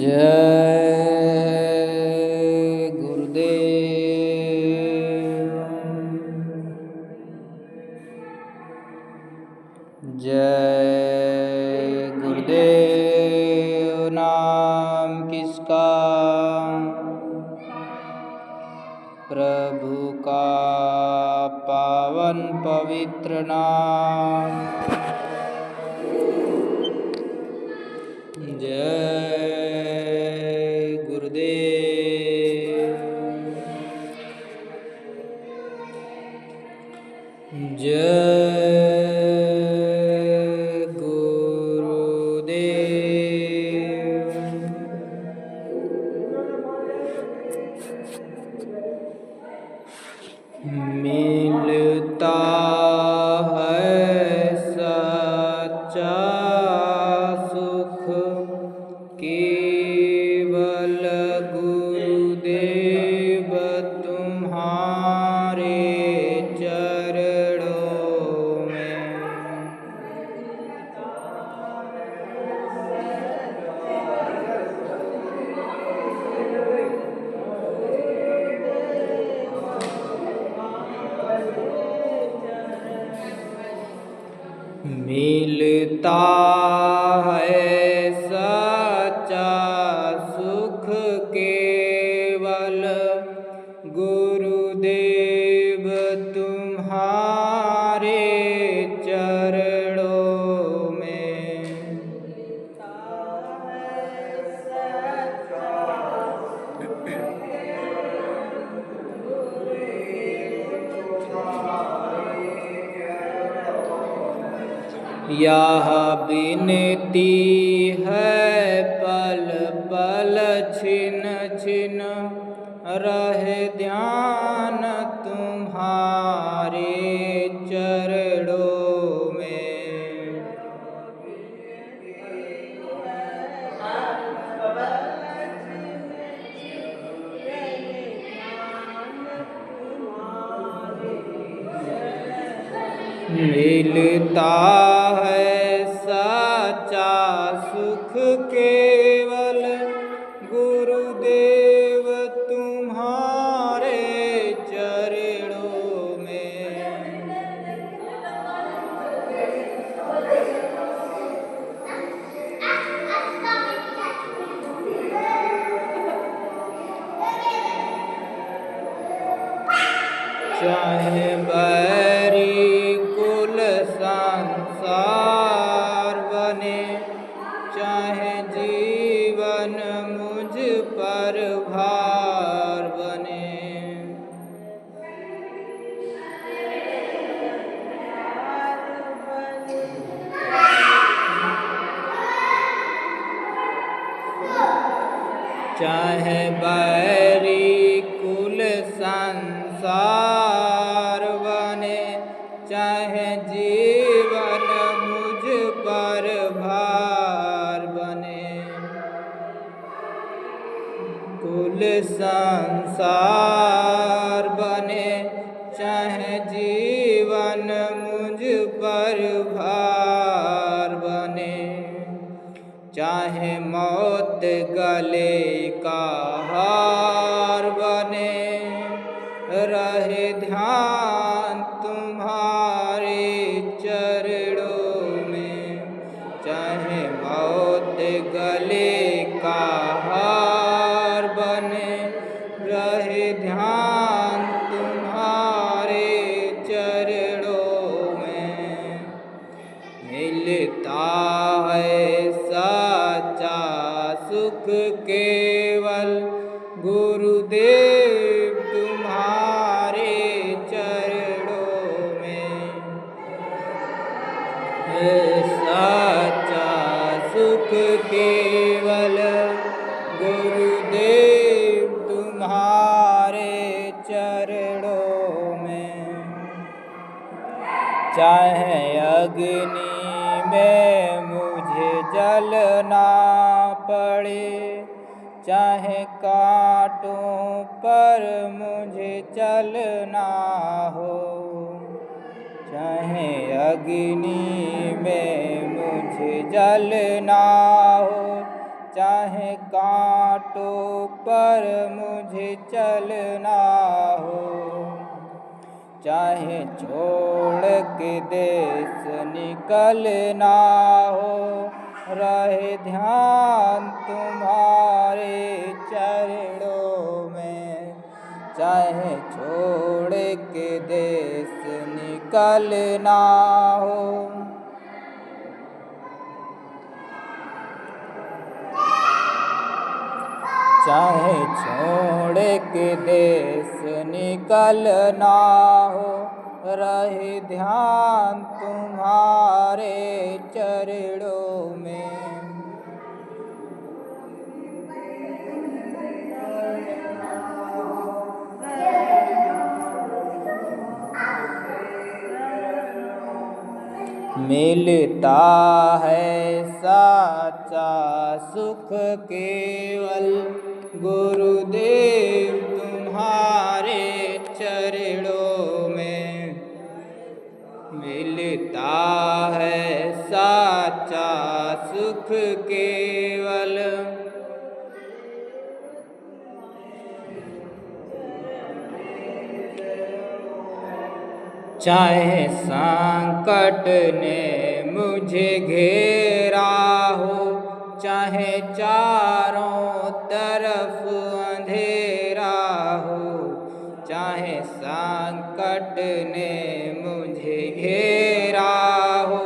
जय गुरुदेव। जय गुरुदेव। नाम किसका? प्रभु का पावन पवित्र नाम। जय गुरुदेव। जय गुरुदेव। मिलता है सच्चा सुख केवल गुरुदेव तुम्हारे चरणों में। मिलता है सच्चा सुख केवल गुरुदेव तुम्हारे चरणों में। यह विनती है पल पल छिन छिन रहे ध्यान तुम्हारे चरणों में। मिलता है सच्चा सुख केवल गुरुदेव तुम्हारे चरणों में। चाहे बैरी कुल संसार बने, चाहे जीवन मुझ पर भार बने। चाहे बैरी कुल संसार बने, चाहे जीवन मुझ पर भार बने। कुल संसार बने, चाहे जीवन मुझ पर भार बने। चाहे मौत गले का हार बने, रहे ध्यान तुम्हारे चरणों में। चाहे मौत गले का हार बने, रहे ध्यान तुम्हारे चरणों में। मिलता है सच्चा सुख केवल गुरुदेव तुम्हारे चरणों में। सच्चा सुख केवल गुरुदेव तुम्हारे चरणों में। चाहे अग्नि में मुझे जलना पड़े, चाहे कांटों पर मुझे चलना हो। चाहे अग्नि में मुझे जलना हो, चाहे कांटों पर मुझे चलना हो, चाहे छोड़ के देश निकलना हो, रहे ध्यान तुम्हारे चरणों में। चाहे छोड़ के देश निकलना हो, चाहे छोड़ के देश निकलना हो, रहे ध्यान तुम्हारे चरणों में। मिलता है साचा सुख केवल गुरुदेव तुम्हारे चरणों में। मिलता है साचा सुख केवल चाहे संकट ने मुझे घेरा हो, चाहे चारों तरफ अंधेरा हो, चाहे संकट ने मुझे घेरा हो,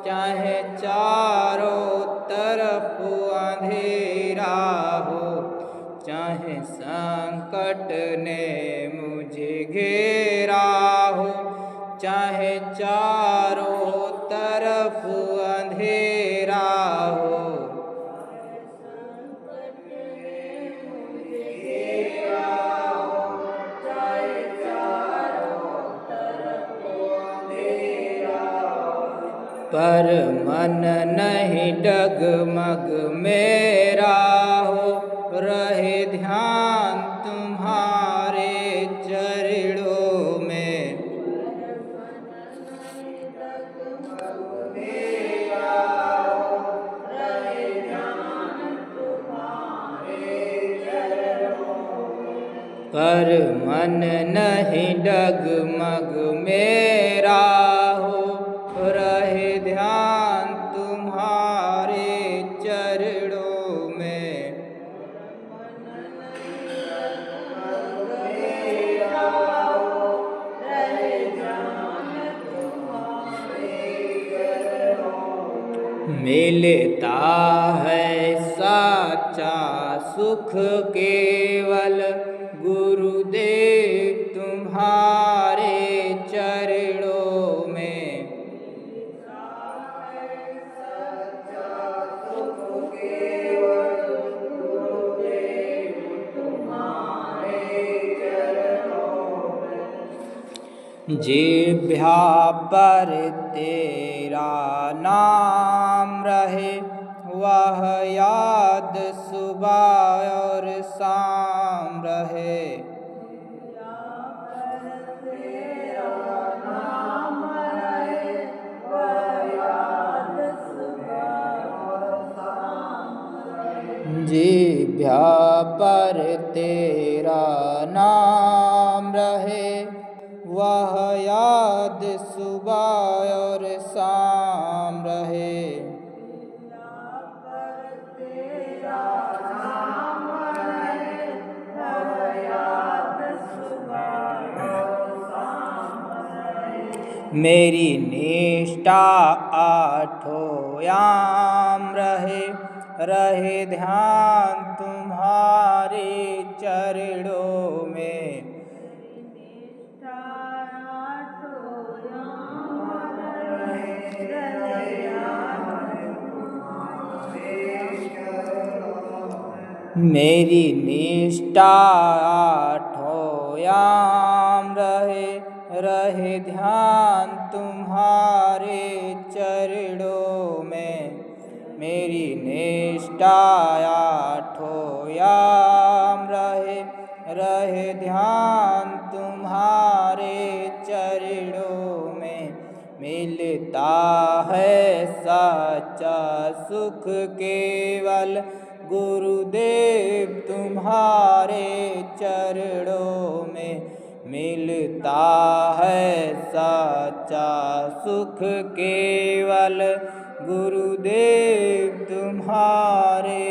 चाहे चारों तरफ अंधेरा हो, चाहे संकट ने मुझे घेरा हो, चाहे चारों तरफ अंधेरा हो। पर मन नहीं डगमग मेरा हो, रहे ध्यान तुम्हारे चरणों में। पर मन नहीं डगमग मेरा हो, रहे ध्यान तुम्हारे चरणों में। मिलता है साचा सुख केवल गुरुदेव तुम्हारे चरणों में। जिह्वा पर तेरा नाम रहे, वह याद सुबह और शाम रहे। जिह्वा पर तेरा नाम रहे, वह याद सुबह और शाम रहे। मेरी निष्ठा आठों याम रहे, रहे ध्यान तुम्हारे चरणों में। मेरी निष्ठा आठों याम रहे, रहे ध्यान तुम्हारे चरणों में। मेरी निष्ठा आठों याम रहे, रहे ध्यान तुम्हारे चरणों में। मिलता है सच्चा सुख केवल गुरुदेव तुम्हारे चरणों में मिलता है सच्चा सुख केवल गुरुदेव तुम्हारे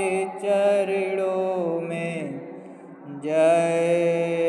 चरणों में। जय